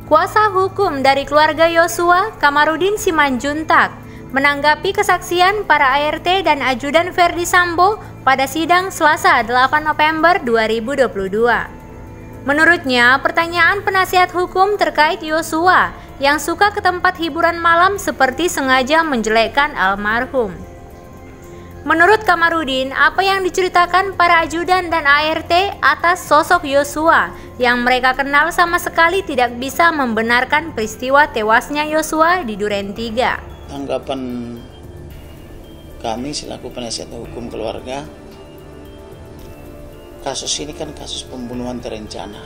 Kuasa hukum dari keluarga Yosua, Kamarudin Simanjuntak, menanggapi kesaksian para ART dan ajudan Ferdi Sambo pada sidang Selasa 8 November 2022. Menurutnya, pertanyaan penasihat hukum terkait Yosua yang suka ke tempat hiburan malam seperti sengaja menjelekkan almarhum. Menurut Kamarudin, apa yang diceritakan para ajudan dan ART atas sosok Yosua yang mereka kenal sama sekali tidak bisa membenarkan peristiwa tewasnya Yosua di Duren 3. Tanggapan kami selaku penasihat hukum keluarga, kasus ini kan kasus pembunuhan terencana.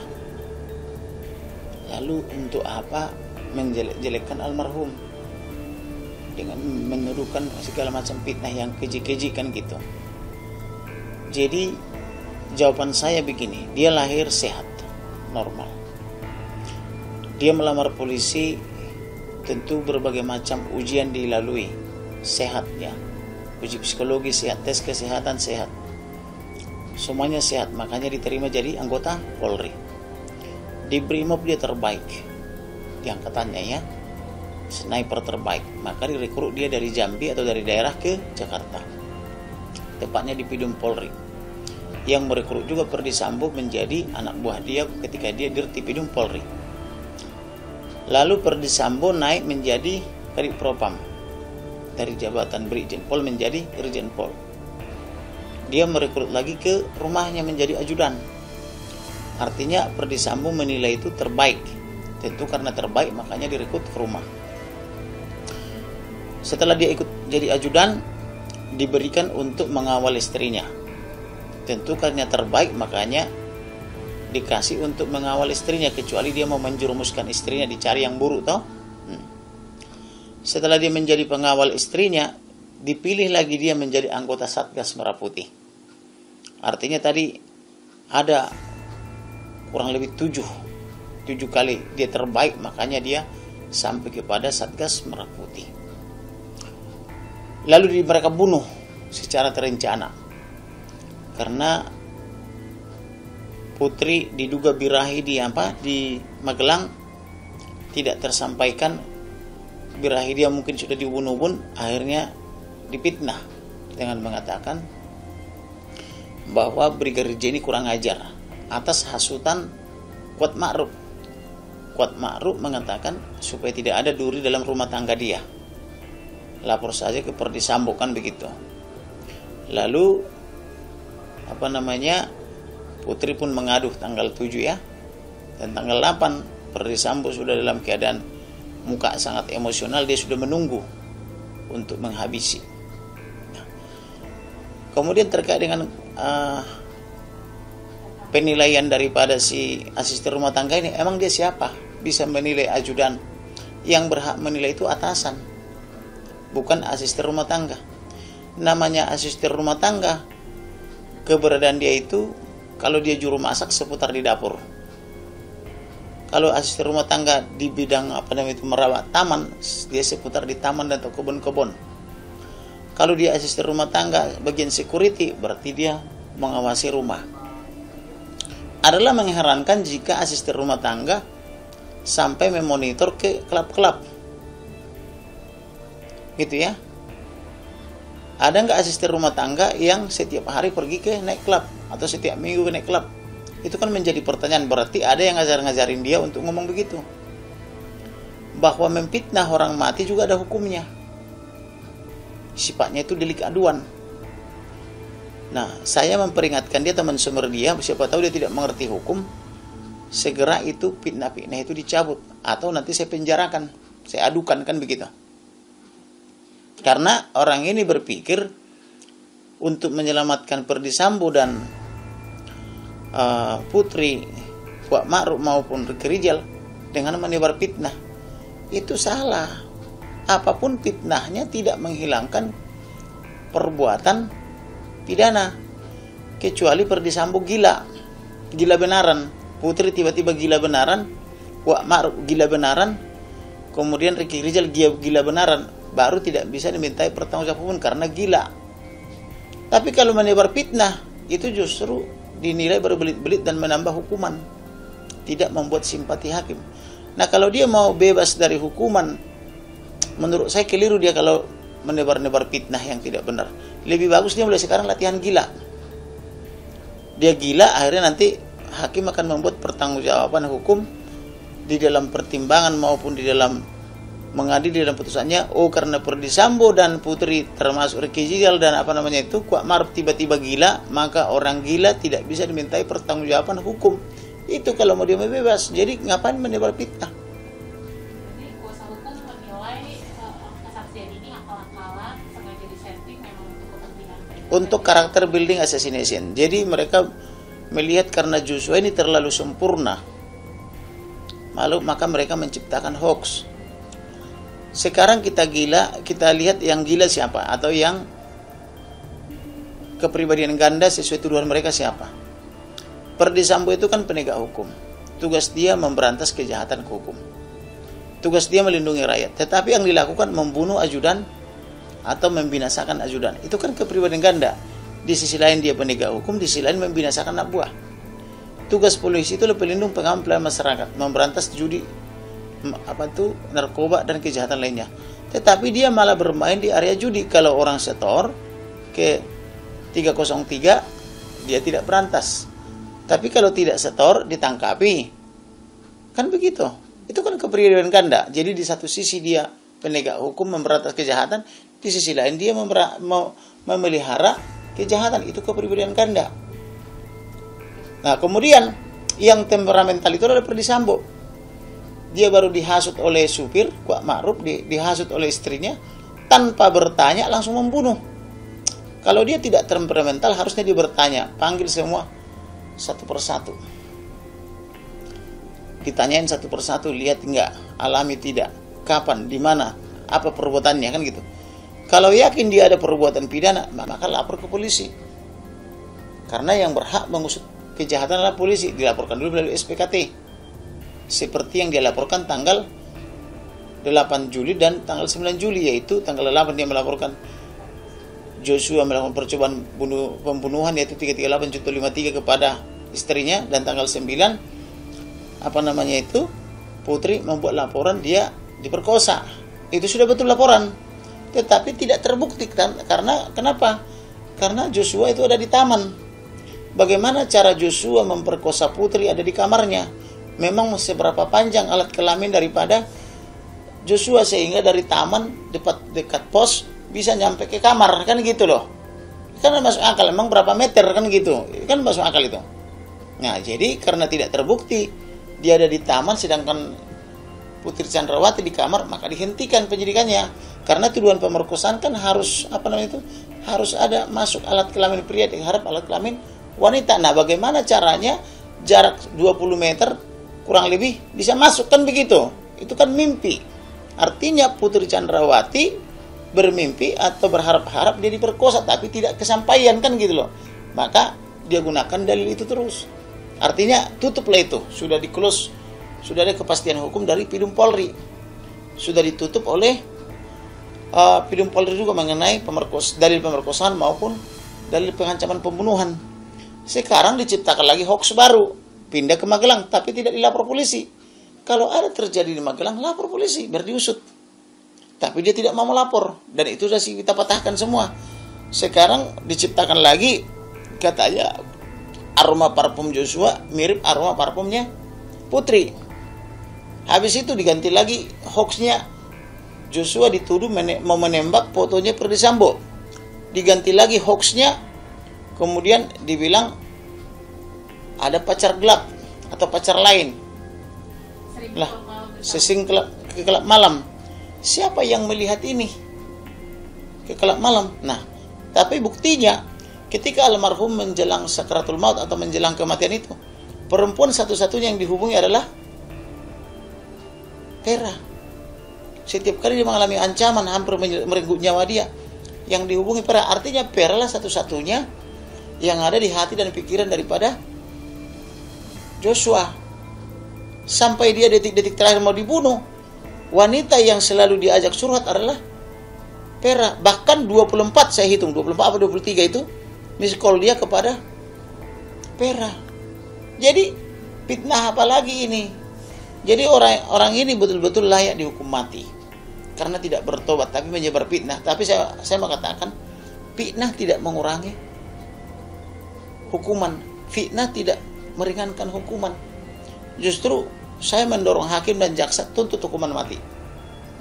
Lalu untuk apa menjelek-jelekkan almarhum dengan menuduhkan segala macam fitnah yang keji-keji kan gitu. Jadi jawaban saya begini, dia lahir sehat, normal. Dia melamar polisi, tentu berbagai macam ujian dilalui, sehat ya. Uji psikologi sehat, tes kesehatan sehat. Semuanya sehat, makanya diterima jadi anggota Polri. Di Brimob dia terbaik di angkatannya ya, sniper terbaik, maka direkrut dia dari Jambi atau dari daerah ke Jakarta, tepatnya di Pidum Polri. Yang merekrut juga Ferdi Sambo menjadi anak buah dia ketika dia Dirti Pidum Polri. Lalu Ferdi Sambo naik menjadi Kadif Propam, dari jabatan Brigjen Pol menjadi Irjen Pol. Dia merekrut lagi ke rumahnya menjadi ajudan. Artinya Ferdi Sambo menilai itu terbaik. Tentu karena terbaik makanya direkrut ke rumah. Setelah dia ikut jadi ajudan, diberikan untuk mengawal istrinya. Tentu karena terbaik makanya dikasih untuk mengawal istrinya, kecuali dia mau menjerumuskan istrinya dicari yang buruk toh. Setelah dia menjadi pengawal istrinya, dipilih lagi dia menjadi anggota Satgas Merah Putih. Artinya tadi ada kurang lebih 7 kali dia terbaik, makanya dia sampai kepada Satgas Merah Putih. Lalu mereka bunuh secara terencana karena putri diduga birahi di Magelang tidak tersampaikan. Birahi dia mungkin sudah dibunuh pun akhirnya dipitnah dengan mengatakan bahwa Brigadir J ini kurang ajar atas hasutan Kuat Ma'ruf. Kuat Ma'ruf mengatakan supaya tidak ada duri dalam rumah tangga dia. Lapor saja ke Ferdi Sambo kan begitu. Lalu putri pun mengaduh tanggal 7 ya. Dan tanggal 8 Ferdi Sambo sudah dalam keadaan muka sangat emosional, dia sudah menunggu untuk menghabisi. Kemudian terkait dengan penilaian daripada si asisten rumah tangga ini, emang dia siapa bisa menilai ajudan? Yang berhak menilai itu atasan, bukan asisten rumah tangga. Namanya asisten rumah tangga, keberadaan dia itu kalau dia juru masak seputar di dapur. Kalau asisten rumah tangga di bidang merawat taman, dia seputar di taman dan kebun-kebun. Kalau dia asisten rumah tangga bagian security, berarti dia mengawasi rumah. Adalah mengherankan jika asisten rumah tangga sampai memonitor ke klub-klub, gitu ya. Ada nggak asisten rumah tangga yang setiap hari pergi ke naik klub atau setiap minggu ke naik klub? Itu kan menjadi pertanyaan. Berarti ada yang ngajarin dia untuk ngomong begitu. Bahwa memfitnah orang mati juga ada hukumnya. Sifatnya itu delik aduan. Nah, saya memperingatkan dia, teman sumber dia, siapa tahu dia tidak mengerti hukum, segera itu fitnah-fitnah itu dicabut atau nanti saya penjarakan, saya adukan kan begitu. Karena orang ini berpikir untuk menyelamatkan Ferdi Sambo dan putri Kuat Ma'ruf maupun Ricky Rijal dengan menebar fitnah. Itu salah. Apapun fitnahnya tidak menghilangkan perbuatan pidana, kecuali Ferdi Sambo gila benaran, putri tiba-tiba gila benaran, Kuat Ma'ruf gila benaran, kemudian Ricky Rijal gila benaran, baru tidak bisa dimintai pertanggungjawaban karena gila. Tapi kalau menebar fitnah itu justru dinilai berbelit-belit dan menambah hukuman, tidak membuat simpati hakim. Nah, kalau dia mau bebas dari hukuman, menurut saya keliru dia kalau menebar-nebar fitnah yang tidak benar. Lebih bagus dia mulai sekarang latihan gila. Dia gila, akhirnya nanti hakim akan membuat pertanggungjawaban hukum di dalam pertimbangan maupun di dalam mengadili dalam putusannya. Oh, karena Ferdy Sambo dan Putri termasuk Ricky Rizal dan Kuat Maruf tiba-tiba gila, maka orang gila tidak bisa dimintai pertanggungjawaban hukum. Itu kalau mau dia bebas. Jadi ngapain menebar fitnah? Jadi kuasa hukum menilai kesaksian ini akal-akalan, sengaja disetting memang untuk kepentingan untuk karakter building assassination. Jadi mereka melihat karena Joshua ini terlalu sempurna, maka mereka menciptakan hoax. Sekarang kita lihat yang gila siapa, atau yang kepribadian ganda sesuai tuduhan mereka siapa. Ferdy Sambo itu kan penegak hukum. Tugas dia memberantas kejahatan hukum. Tugas dia melindungi rakyat. Tetapi yang dilakukan membunuh ajudan atau membinasakan ajudan. Itu kan kepribadian ganda. Di sisi lain dia penegak hukum, di sisi lain membinasakan anak buah. Tugas polisi itu pelindung pengaman pelayan masyarakat, memberantas judi, narkoba dan kejahatan lainnya. Tetapi dia malah bermain di area judi. Kalau orang setor ke 303, dia tidak berantas. Tapi kalau tidak setor, ditangkapi. Kan begitu. Itu kan kepribadian ganda. Jadi di satu sisi dia penegak hukum memberantas kejahatan, di sisi lain dia memelihara kejahatan. Itu kepribadian ganda. Nah, kemudian yang temperamental itu adalah Ferdy Sambo. Dia baru dihasut oleh supir Kuat Maruf, dihasut oleh istrinya, tanpa bertanya langsung membunuh. Kalau dia tidak temperamental, harusnya dia bertanya, panggil semua satu persatu, ditanyain satu persatu, lihat enggak, alami tidak, kapan, di mana, apa perbuatannya, kan gitu. Kalau yakin dia ada perbuatan pidana, maka lapor ke polisi. Karena yang berhak mengusut kejahatan adalah polisi, dilaporkan dulu melalui SPKT. Seperti yang dia laporkan tanggal 8 Juli dan tanggal 9 Juli, yaitu tanggal 8 dia melaporkan Joshua melakukan percobaan pembunuhan, yaitu 338.53 kepada istrinya, dan tanggal 9 Putri membuat laporan dia diperkosa. Itu sudah betul laporan, tetapi tidak terbukti. Karena kenapa? Karena Joshua itu ada di taman. Bagaimana cara Joshua memperkosa Putri ada di kamarnya? Memang seberapa panjang alat kelamin daripada Joshua sehingga dari taman dekat pos bisa nyampe ke kamar, kan gitu loh. Kan masuk akal, memang berapa meter, kan gitu. Kan masuk akal itu. Nah, jadi karena tidak terbukti dia ada di taman sedangkan Putri Chandrawati di kamar, maka dihentikan penyidikannya. Karena tuduhan pemerkosaan kan harus harus ada masuk alat kelamin pria diharap alat kelamin wanita. Nah, bagaimana caranya jarak 20 meter kurang lebih bisa masuk, kan begitu. Itu kan mimpi. Artinya Putri Chandrawati bermimpi atau berharap-harap dia diperkosa tapi tidak kesampaian, kan gitu loh. Maka dia gunakan dalil itu terus. Artinya tutuplah itu, sudah di-close, sudah ada kepastian hukum dari Pidum Polri. Sudah ditutup oleh Pidum Polri juga mengenai dalil pemerkosaan maupun dalil pengancaman pembunuhan. Sekarang diciptakan lagi hoax baru, pindah ke Magelang, tapi tidak dilapor polisi. Kalau ada terjadi di Magelang, lapor polisi, biar diusut. Tapi dia tidak mau melapor, dan itu sudah kita patahkan semua. Sekarang diciptakan lagi, katanya aroma parfum Joshua mirip aroma parfumnya Putri. Habis itu diganti lagi hoaxnya, Joshua dituduh mau menembak fotonya Ferdy Sambo. Diganti lagi hoaxnya, kemudian dibilang ada pacar gelap atau pacar lain. Lah, sesing ke kelab malam. Siapa yang melihat ini? Ke kelab malam. Nah, tapi buktinya ketika almarhum menjelang sakratul maut atau menjelang kematian itu, perempuan satu-satunya yang dihubungi adalah Vera. Setiap kali dia mengalami ancaman hampir merenggut nyawa dia, yang dihubungi Vera. Artinya Vera lah satu-satunya yang ada di hati dan pikiran daripada Joshua. Sampai dia detik-detik terakhir mau dibunuh, wanita yang selalu diajak surhat adalah Vera. Bahkan 24 saya hitung, 24 atau 23 itu miss call dia kepada Vera. Jadi fitnah apa lagi ini? Jadi orang ini betul-betul layak dihukum mati karena tidak bertobat tapi menyebar fitnah. Tapi saya mengatakan fitnah tidak mengurangi hukuman, fitnah tidak meringankan hukuman. Justru saya mendorong hakim dan jaksa tuntut hukuman mati,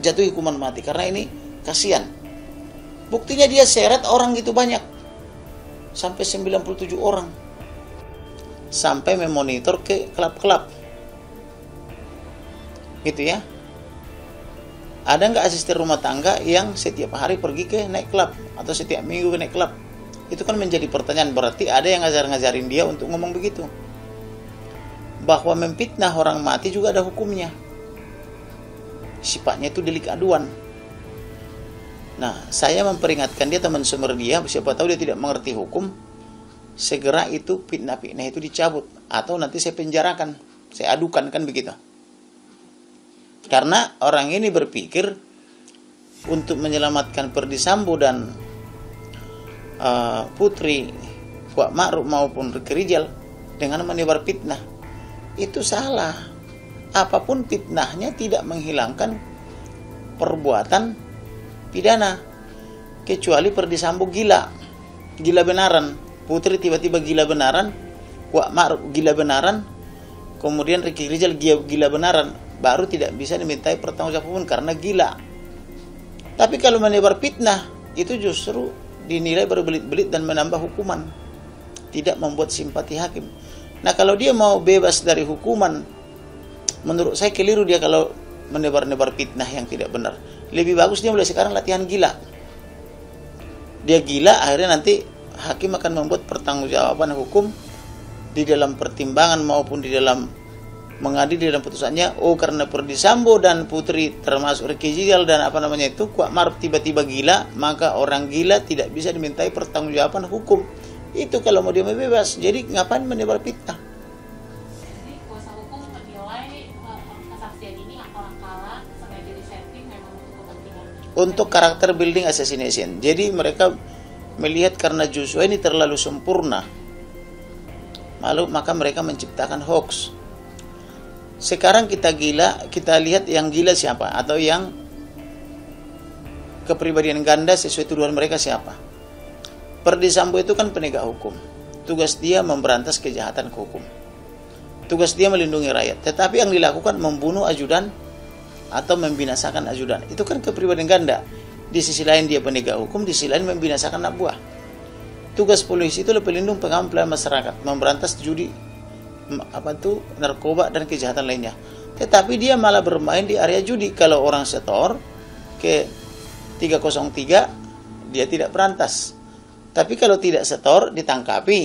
jatuh hukuman mati, karena ini kasihan. Buktinya dia seret orang gitu banyak, sampai 97 orang, sampai memonitor ke klub-klub gitu ya. Ada nggak asisten rumah tangga yang setiap hari pergi ke naik klub atau setiap minggu ke naik klub? Itu kan menjadi pertanyaan. Berarti ada yang ngajarin dia untuk ngomong begitu. Bahwa memfitnah orang mati juga ada hukumnya. Sifatnya itu delik aduan. Nah, saya memperingatkan dia, teman sumber dia, siapa tahu dia tidak mengerti hukum, segera itu fitnah-fitnah itu dicabut, atau nanti saya penjarakan, saya adukan, kan begitu. Karena orang ini berpikir untuk menyelamatkan Ferdy Sambo dan Putri Kuat Ma'ruf maupun Ricky Rizal dengan menebar fitnah. Itu salah. Apapun fitnahnya tidak menghilangkan perbuatan pidana, kecuali Ferdy Sambo gila benaran, Putri tiba-tiba gila benaran, Kuat Ma'ruf gila benaran, kemudian Ricky Rizal gila benaran, baru tidak bisa dimintai pertanggungjawaban karena gila. Tapi kalau menebar fitnah itu justru dinilai berbelit-belit dan menambah hukuman, tidak membuat simpati hakim. Nah, kalau dia mau bebas dari hukuman, menurut saya keliru dia kalau menebar-nebar fitnah yang tidak benar. Lebih bagus dia mulai sekarang latihan gila. Dia gila, akhirnya nanti hakim akan membuat pertanggungjawaban hukum di dalam pertimbangan maupun di dalam mengadili dalam putusannya. Oh, karena Ferdy Sambo dan Putri termasuk Ricky Rizal dan Kuat Ma'ruf tiba-tiba gila, maka orang gila tidak bisa dimintai pertanggungjawaban hukum. Itu kalau mau dia bebas. Jadi ngapain menebar fitnah? Jadi kuasa hukum menilai kesaksian ini akal-akalan, sengaja disetting memang untuk kepentingan. Untuk karakter building assassination. Jadi mereka melihat karena Joshua ini terlalu sempurna, maka mereka menciptakan hoax. Sekarang kita lihat yang gila siapa, atau yang kepribadian ganda sesuai tuduhan mereka siapa. Ferdy Sambo itu kan penegak hukum. Tugas dia memberantas kejahatan ke hukum. Tugas dia melindungi rakyat. Tetapi yang dilakukan membunuh ajudan atau membinasakan ajudan. Itu kan kepribadian ganda. Di sisi lain dia penegak hukum, di sisi lain membinasakan anak buah. Tugas polisi itu pelindung pengamanan pelayanan masyarakat, memberantas judi, narkoba dan kejahatan lainnya. Tetapi dia malah bermain di area judi. Kalau orang setor ke 303, dia tidak berantas. Tapi kalau tidak setor, ditangkapi.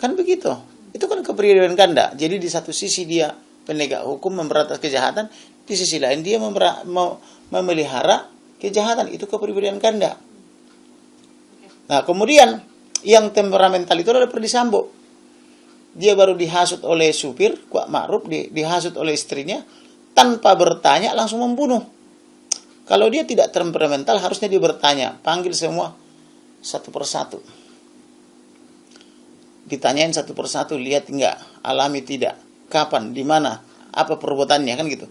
Kan begitu. Itu kan kepribadian ganda. Jadi di satu sisi dia penegak hukum memberantas kejahatan, di sisi lain dia memelihara kejahatan. Itu kepribadian ganda. Nah, kemudian yang temperamental itu adalah Ferdy Sambo. Dia baru dihasut oleh supir Kuat Ma'ruf, dihasut oleh istrinya, tanpa bertanya langsung membunuh. Kalau dia tidak temperamental, harusnya dia bertanya, panggil semua satu persatu, ditanyain satu persatu, lihat enggak, alami tidak, kapan, di mana, apa perbuatannya, kan gitu.